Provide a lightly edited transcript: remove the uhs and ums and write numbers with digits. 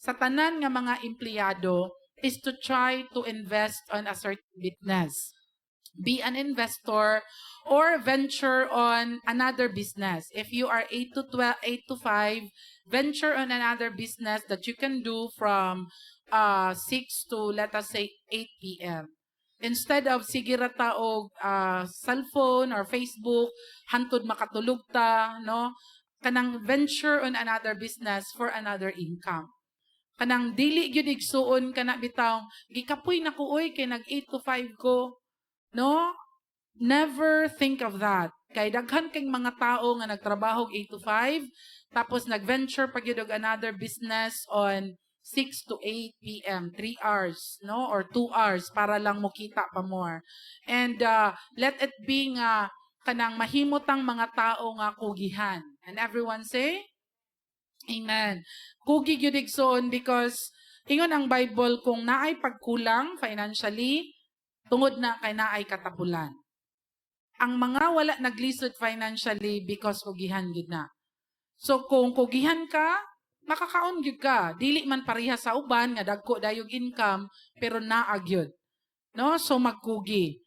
sa tanan nga mga empleyado is to try to invest on a certain business. Be an investor or venture on another business. If you are 8 to 12, 8 to 5, venture on another business that you can do from 6 to, let us say, 8 p.m. Instead of sige rata og cellphone or Facebook, hantod makatulog ta, no? Kanang venture on another business for another income. Kanang dili gyud igsuon kana bitaw, gikapoy na ko oy kay nag 8 to 5 ko. No? Never think of that. Kay daghan kay mga tao nga nagtrabaho 8 to 5, tapos nag-venture pag yun og another business on 6 to 8 p.m., 3 hours, no? Or 2 hours para lang mukita pa more. And let it be nga kanang mahimotang mga tao nga kugihan. And everyone say, Amen. Kugi gyud igsoon because ingon ang Bible kung naay pagkulang financially, tungod na kay naay katapulan. Ang mga wala naglisod financially because kugihan gyud na. So kung kugihan ka, makakaon gyud ka. Dili man pareha sa uban nga dagko dayog income pero naa gyud. No? So magkugi.